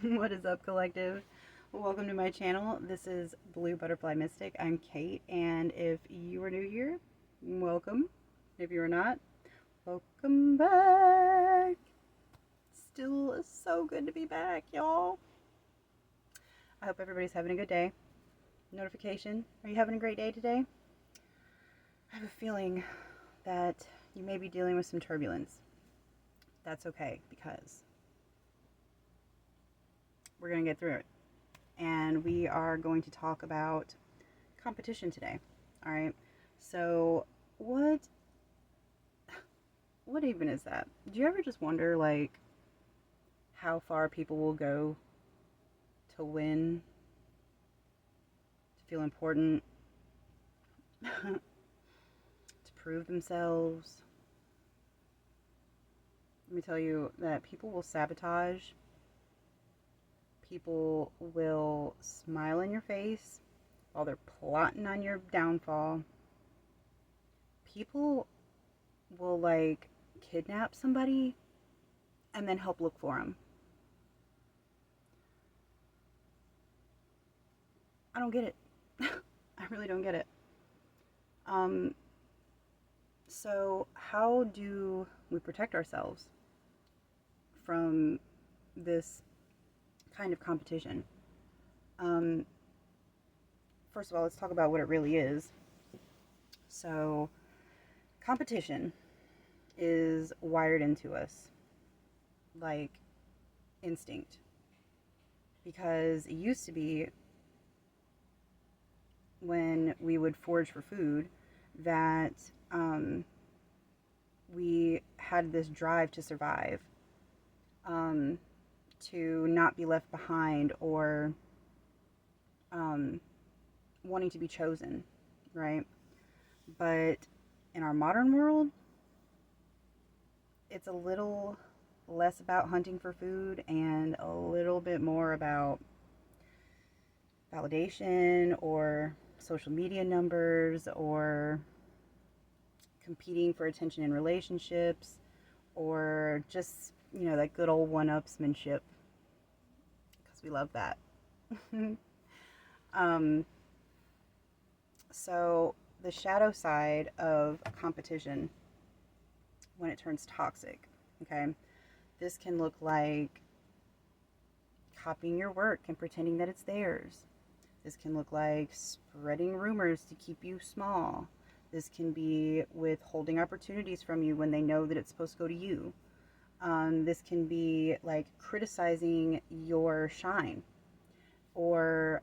What is up, collective? Welcome to my channel. This is Blue Butterfly Mystic. I'm Kate, and if you are new here, welcome. If you are not, welcome back. Still so good to be back, y'all. I hope everybody's having a good day. Notification, are you having a great day today? I have a feeling that you may be dealing with some turbulence. That's okay, because we're going to get through it. And we are going to talk about competition today. All right. So, what even is that? Do you ever just wonder like how far people will go to win, to feel important, to prove themselves? Let me tell you that people will sabotage. People will smile in your face while they're plotting on your downfall. People will like kidnap somebody and then help look for them. I don't get it. I really don't get it. So how do we protect ourselves from this kind of competition? First of all, let's talk about what it really is. So, competition is wired into us like instinct, because it used to be when we would forage for food that we had this drive to survive, to not be left behind, or wanting to be chosen, right? But in our modern world, it's a little less about hunting for food and a little bit more about validation or social media numbers or competing for attention in relationships, or just, that good old one-upsmanship, because we love that. So the shadow side of competition, when it turns toxic, okay, this can look like copying your work and pretending that it's theirs. This can look like spreading rumors to keep you small. This can be withholding opportunities from you when they know that it's supposed to go to you. This can be like criticizing your shine, or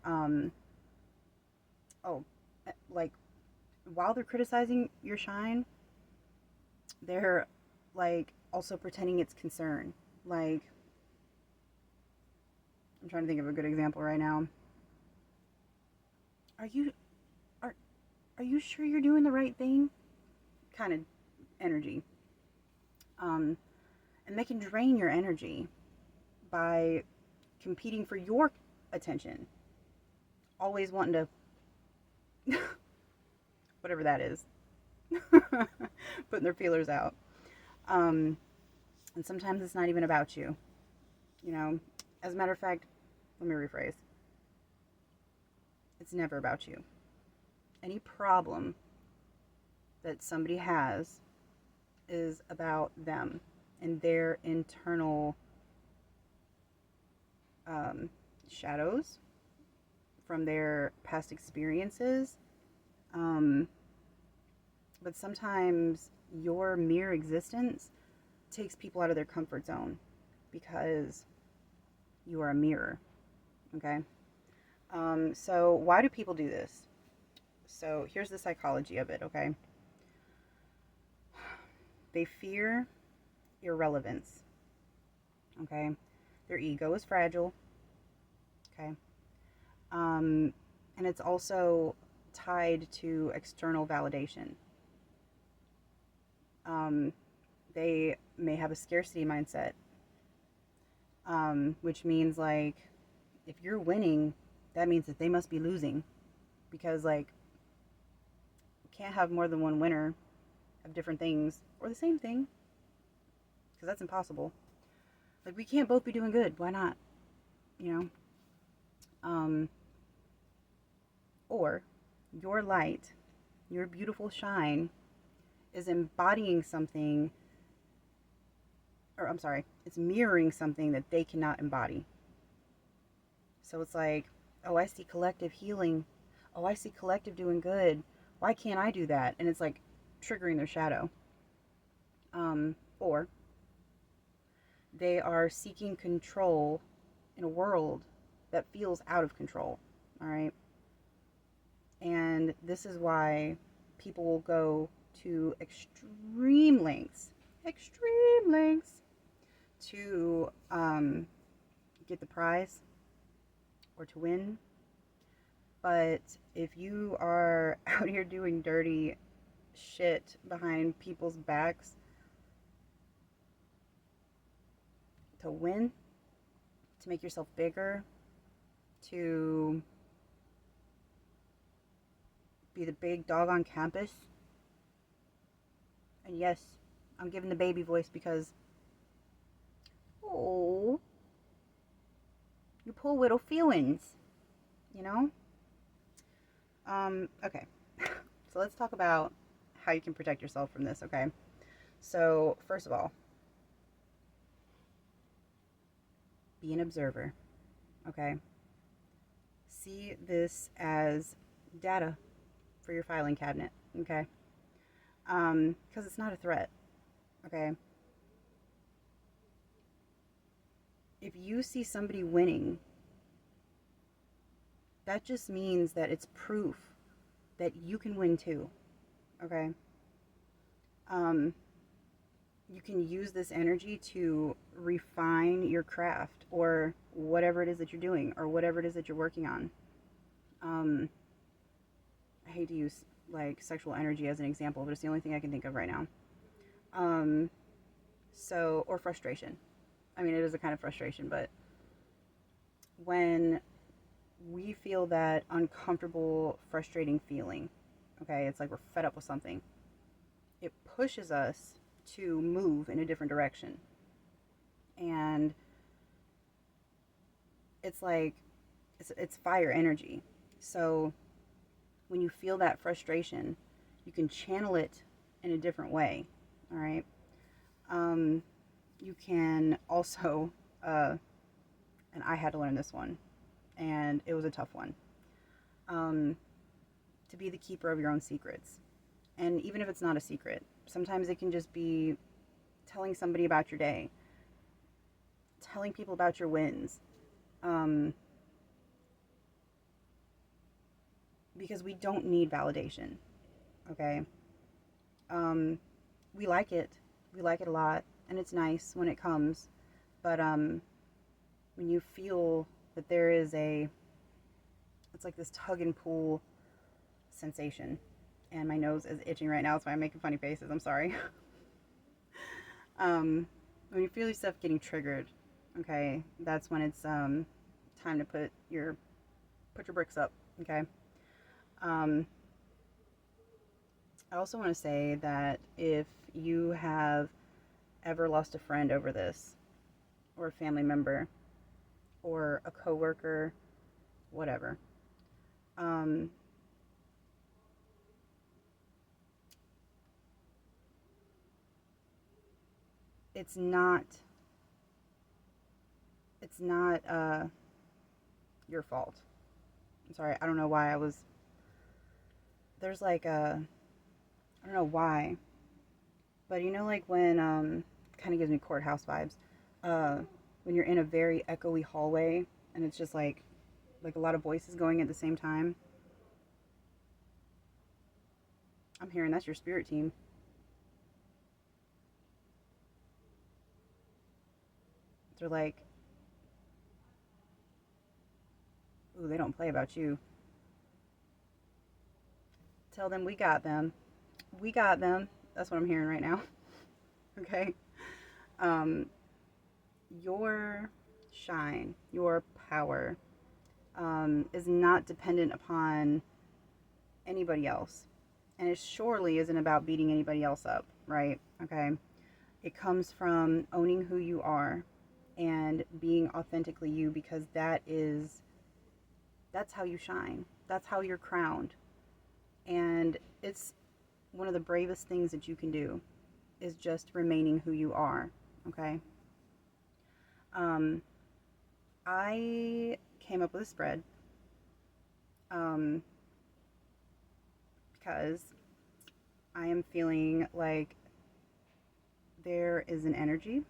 like while they're criticizing your shine, they're like also pretending it's concern. Like, I'm trying to think of a good example right now. Are you are are you sure you're doing the right thing? Kind of energy. And they can drain your energy by competing for your attention. Always wanting to, whatever that is, putting their feelers out. And sometimes it's not even about you. As a matter of fact, let me rephrase. It's never about you. Any problem that somebody has is about them and their internal shadows from their past experiences. But sometimes your mere existence takes people out of their comfort zone because you are a mirror. Okay? So why do people do this? So here's the psychology of it, okay? They fear irrelevance, okay? Their ego is fragile, okay? And it's also tied to external validation. They may have a scarcity mindset, which means like if you're winning, that means that they must be losing, because like you can't have more than one winner of different things or the same thing, because that's impossible. Like, we can't both be doing good. Why not? you know? Or your light, your beautiful shine is embodying something, or I'm sorry, it's mirroring something that they cannot embody. So it's like, oh, I see collective healing. Oh, I see collective doing good. Why can't I do that? And it's like triggering their shadow. Or they are seeking control in a world that feels out of control. All right. And this is why people will go to extreme lengths to get the prize or to win. But if you are out here doing dirty shit behind people's backs to win, to make yourself bigger, to be the big dog on campus. And yes, I'm giving the baby voice because, oh, you poor little feelings, you know? Okay. So let's talk about how you can protect yourself from this, okay? So, first of all, be an observer, okay? See this as data for your filing cabinet, okay? Because it's not a threat, okay? If you see somebody winning, that just means that it's proof that you can win too, okay? You can use this energy to refine your craft or whatever it is that you're doing or whatever it is that you're working on. I hate to use like sexual energy as an example, but it's the only thing I can think of right now. Or frustration. I mean, it is a kind of frustration, but when we feel that uncomfortable, frustrating feeling, okay, it's like we're fed up with something, it pushes us to move in a different direction. And it's like, it's fire energy. So when you feel that frustration, you can channel it in a different way, all right? You can also, and I had to learn this one, and it was a tough one, to be the keeper of your own secrets. And even if it's not a secret, sometimes it can just be telling somebody about your day, telling people about your wins, because we don't need validation, okay? We like it a lot, and it's nice when it comes, but when you feel that there is it's like this tug and pull sensation, and my nose is itching right now, so I'm making funny faces, I'm sorry. When you feel yourself getting triggered, okay, that's when it's time to put your bricks up, okay? I also want to say that if you have ever lost a friend over this, or a family member, or a coworker, whatever, it's not your fault. I'm sorry, I don't know why there's like I don't know why, but you know, like when kind of gives me courthouse vibes, when you're in a very echoey hallway and it's just like a lot of voices going at the same time. I'm hearing that's your spirit team. They're like, ooh, they don't play about you. Tell them we got them. We got them. That's what I'm hearing right now. Okay? Your shine, your power is not dependent upon anybody else. And it surely isn't about beating anybody else up, right? Okay? It comes from owning who you are and being authentically you, because that's how you shine. That's how you're crowned. And it's one of the bravest things that you can do, is just remaining who you are. Okay. I came up with a spread because I am feeling like there is an energy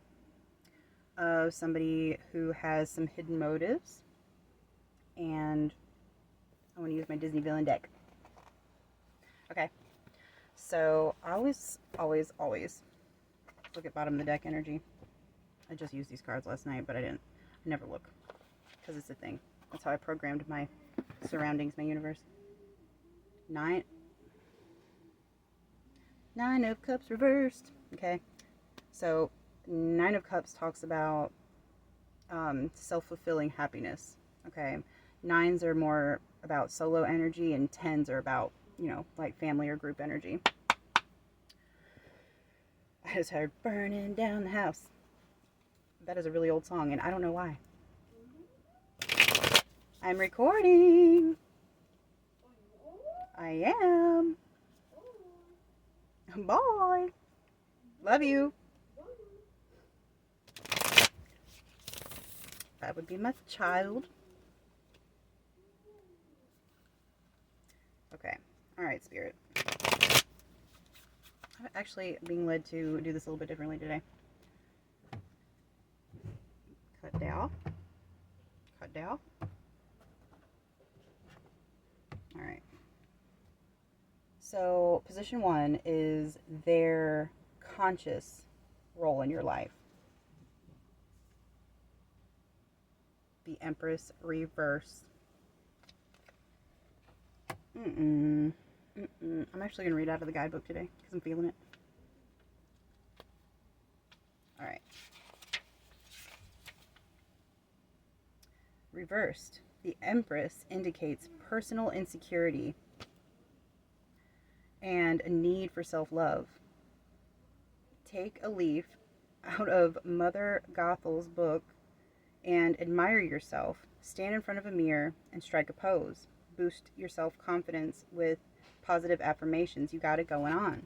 of somebody who has some hidden motives, and I want to use my Disney villain deck. Okay, so I always look at bottom of the deck energy. I just used these cards last night, but I never look, because it's a thing. That's how I programmed my surroundings, my universe. Nine of Cups reversed. Okay, so Nine of Cups talks about self-fulfilling happiness. Okay, nines are more about solo energy, and tens are about, like family or group energy. I just heard burning down the house. That is a really old song, and I don't know why. I'm recording. I am. Bye. Love you. That would be my child. Okay. All right, Spirit. I'm actually being led to do this a little bit differently today. Cut down. Cut down. All right. So, position 1 is their conscious role in your life. The Empress reverse. I'm actually going to read out of the guidebook today because I'm feeling it. All right. Reversed. The Empress indicates personal insecurity and a need for self-love. Take a leaf out of Mother Gothel's book and admire yourself. Stand in front of a mirror and strike a pose. Boost your self-confidence with positive affirmations. You got it going on.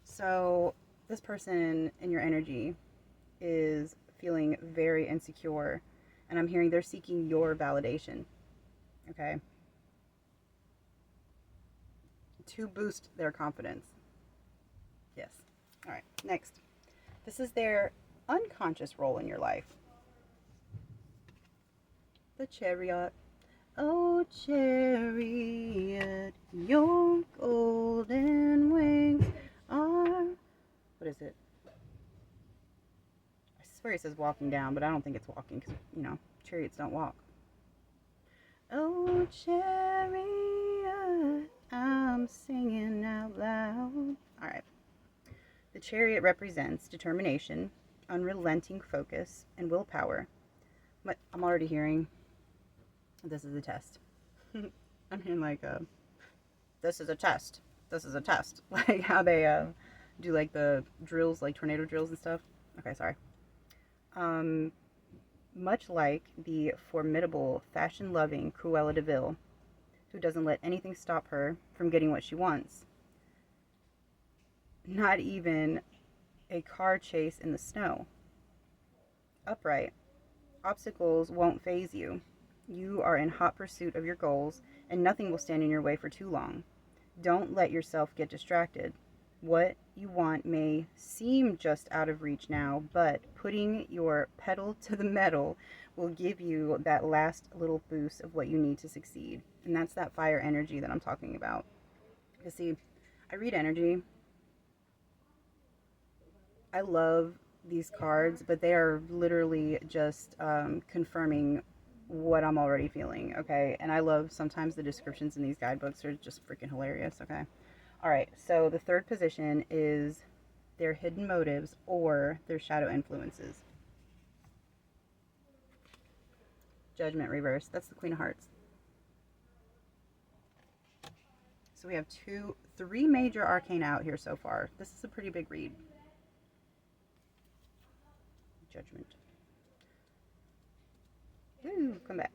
So this person in your energy is feeling very insecure, and I'm hearing they're seeking your validation. Okay? To boost their confidence. Yes. All right. Next. This is their unconscious role in your life. The Chariot. Oh, chariot, your golden wings are... What is it? I swear it says walking down, but I don't think it's walking because, chariots don't walk. Oh, chariot, I'm singing out loud. All right. The Chariot represents determination, unrelenting focus, and willpower. But I'm already hearing, this is a test. I'm hearing like, this is a test. This is a test. Like how they do like the drills, like tornado drills and stuff. Okay, sorry. Much like the formidable, fashion-loving Cruella de Vil, who doesn't let anything stop her from getting what she wants. Not even a car chase in the snow. Upright. Obstacles won't faze you. You are in hot pursuit of your goals, and nothing will stand in your way for too long. Don't let yourself get distracted. What you want may seem just out of reach now, but putting your pedal to the metal will give you that last little boost of what you need to succeed. And that's that fire energy that I'm talking about. Because see, I read energy. I love these cards, but they are literally just confirming what I'm already feeling, okay? And I love sometimes the descriptions in these guidebooks are just freaking hilarious, okay? All right, so the third position is their hidden motives or their shadow influences. Judgment reverse. That's the Queen of Hearts. So we have three major arcana out here so far. This is a pretty big read. Judgment. Ooh, come back.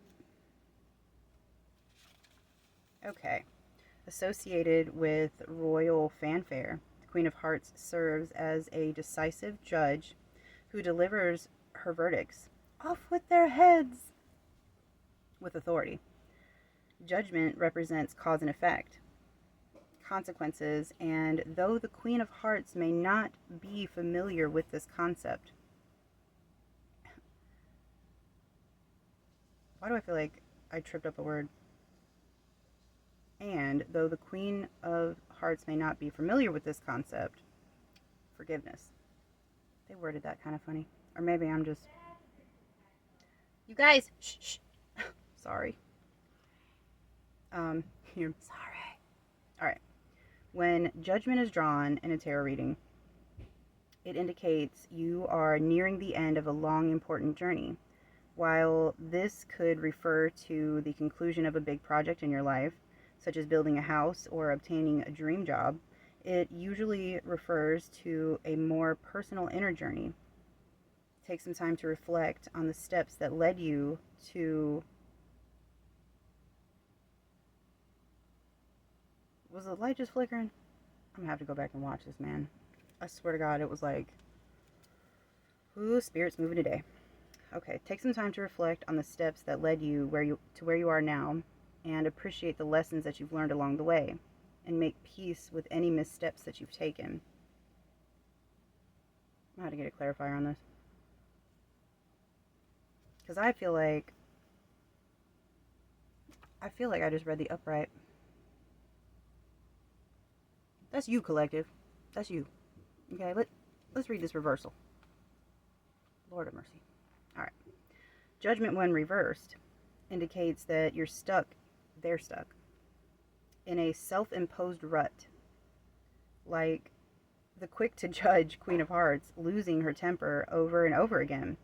Okay. Associated with royal fanfare, the Queen of Hearts serves as a decisive judge who delivers her verdicts, off with their heads, with authority. Judgment represents cause and effect, consequences, and though the Queen of Hearts may not be familiar with this concept, why do I feel like I tripped up a word? And though the Queen of Hearts may not be familiar with this concept, forgiveness. They worded that kind of funny. Or maybe I'm just... You guys! Shh, shh. Sorry. You're sorry. Alright. When judgment is drawn in a tarot reading, it indicates you are nearing the end of a long, important journey. While this could refer to the conclusion of a big project in your life, such as building a house or obtaining a dream job, it usually refers to a more personal inner journey. Take some time to reflect on the steps that led you to... Was the light just flickering? I'm gonna have to go back and watch this, man. I swear to God, it was like... Ooh, spirit's moving today. Okay, take some time to reflect on the steps that led you to where you are now, and appreciate the lessons that you've learned along the way, and make peace with any missteps that you've taken. I'm gonna have to get a clarifier on this. Because I feel like I just read the upright. That's you, collective. That's you. Okay, let's read this reversal. Lord of mercy. Alright. Judgment when reversed indicates that you're stuck, they're stuck, in a self-imposed rut. Like the quick to judge Queen of Hearts losing her temper over and over again.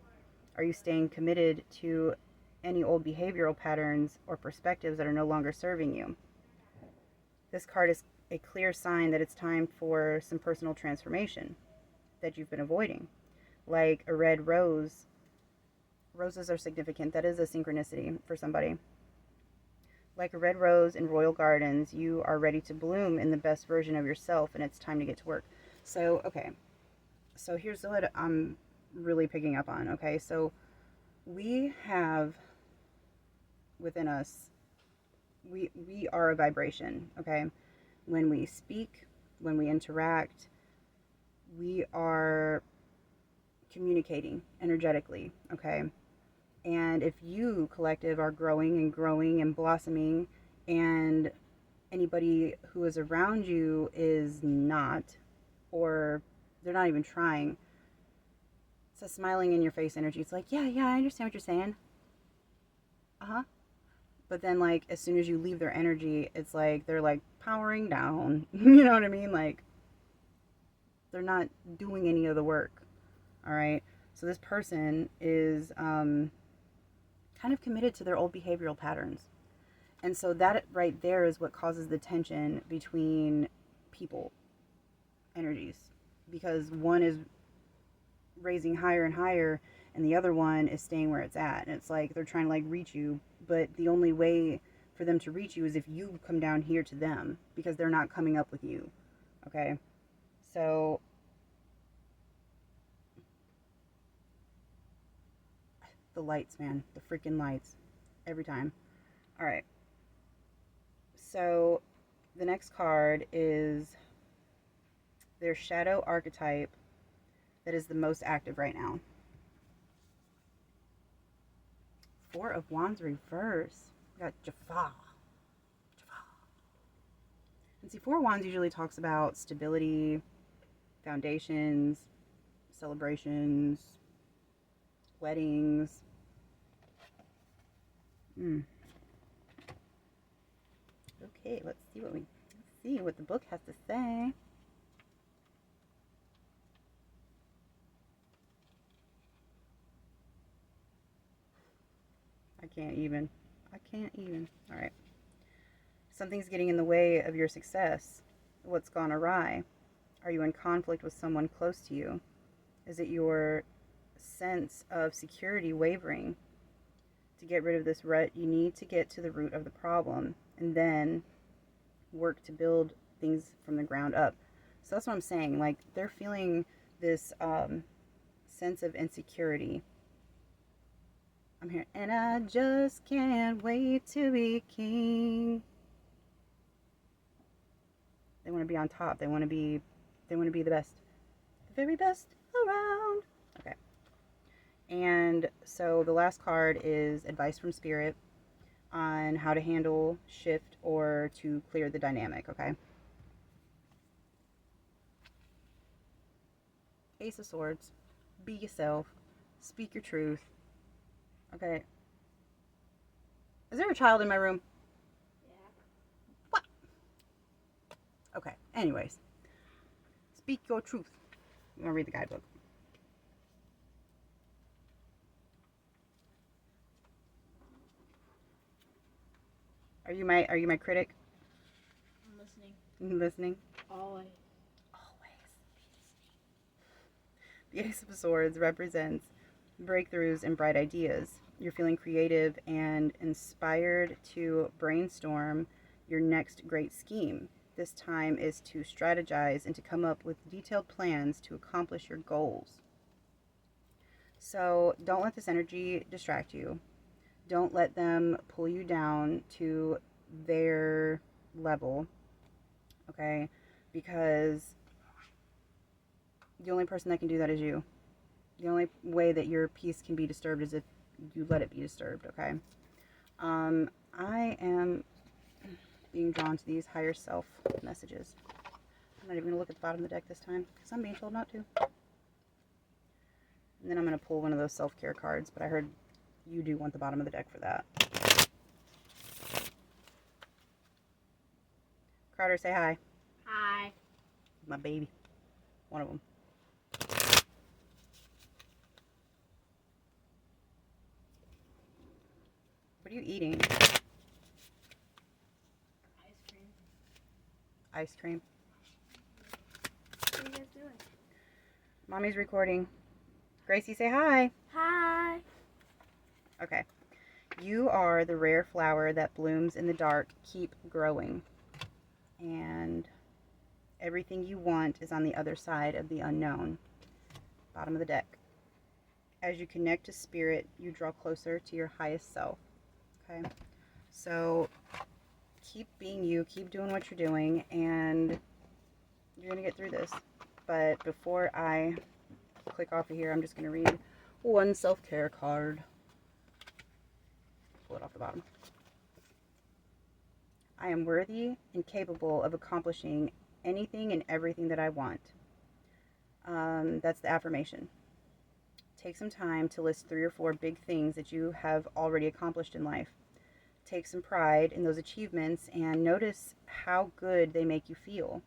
Are you staying committed to any old behavioral patterns or perspectives that are no longer serving you? This card is a clear sign that it's time for some personal transformation that you've been avoiding. Like a red rose. Roses are significant. That is a synchronicity for somebody. Like a red rose in royal gardens, you are ready to bloom in the best version of yourself, and it's time to get to work. So, okay. So here's what I'm really picking up on, okay? So we have within us, we are a vibration, okay? When we speak, when we interact, we are communicating energetically, okay? And if you, collective, are growing and blossoming, and anybody who is around you is not, or they're not even trying, it's a smiling in your face energy. It's like, yeah, I understand what you're saying. But then, like, as soon as you leave their energy, it's like they're like powering down. You know what I mean? Like, they're not doing any of the work. All right. So this person is kind of committed to their old behavioral patterns. And so that right there is what causes the tension between people energies, because one is raising higher and higher and the other one is staying where it's at. And it's like they're trying to like reach you, but the only way for them to reach you is if you come down here to them, because they're not coming up with you. Okay? So the lights, man, the freaking lights every time. All right. So the next card is their shadow archetype that is the most active right now. Four of Wands reverse. We got Jaffa. And see, Four of Wands usually talks about stability, foundations, celebrations, weddings. Okay, let's see what the book has to say. I can't even. All right. Something's getting in the way of your success. What's gone awry? Are you in conflict with someone close to you? Is it your sense of security wavering? to get rid of this rut, you need to get to the root of the problem and then work to build things from the ground up. So that's what I'm saying. Like, they're feeling this sense of insecurity. I'm here, and I just can't wait to be king. They want to be on top. They want to be the best, the very best around. Okay. And so the last card is advice from Spirit on how to handle, shift, or to clear the dynamic. Okay. Ace of Swords. Be yourself. Speak your truth. Okay. Is there a child in my room? Yeah. What? Okay. Anyways. Speak your truth. I'm going to read the guidebook. Are you my critic? I'm listening. Listening? Always. The Ace of Swords represents breakthroughs and bright ideas. You're feeling creative and inspired to brainstorm your next great scheme. This time is to strategize and to come up with detailed plans to accomplish your goals. So don't let this energy distract you. Don't let them pull you down to their level, okay? Because the only person that can do that is you. The only way that your peace can be disturbed is if you let it be disturbed, okay? I am being drawn to these higher self messages. I'm not even going to look at the bottom of the deck this time because I'm being told not to. And then I'm going to pull one of those self-care cards, but I heard you do want the bottom of the deck for that. Carter, say hi. Hi. My baby. One of them. What are you eating? Ice cream. Ice cream. What are you guys doing? Mommy's recording. Gracie, say hi. Hi. Okay. You are the rare flower that blooms in the dark. Keep growing. And everything you want is on the other side of the unknown. Bottom of the deck. As you connect to spirit, you draw closer to your highest self. Okay? So keep being you, keep doing what you're doing, and you're going to get through this. But before I click off of here, I'm just going to read one self-care card. Pull it off the bottom. I am worthy and capable of accomplishing anything and everything that I want. That's the affirmation. Take some time to list 3 or 4 big things that you have already accomplished in life. Take some pride in those achievements and notice how good they make you feel.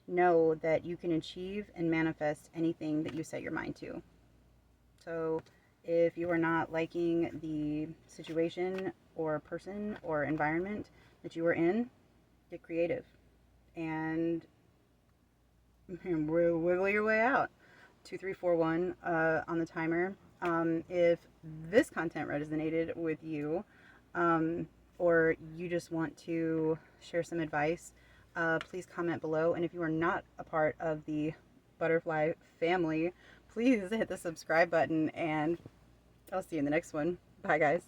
Know that you can achieve and manifest anything that you set your mind to. So if you are not liking the situation or person or environment that you are in, get creative and wiggle your way out. 2, 3, 4, 1 on the timer. If this content resonated with you, or you just want to share some advice, please comment below. And if you are not a part of the butterfly family, please hit the subscribe button, and I'll see you in the next one. Bye, guys.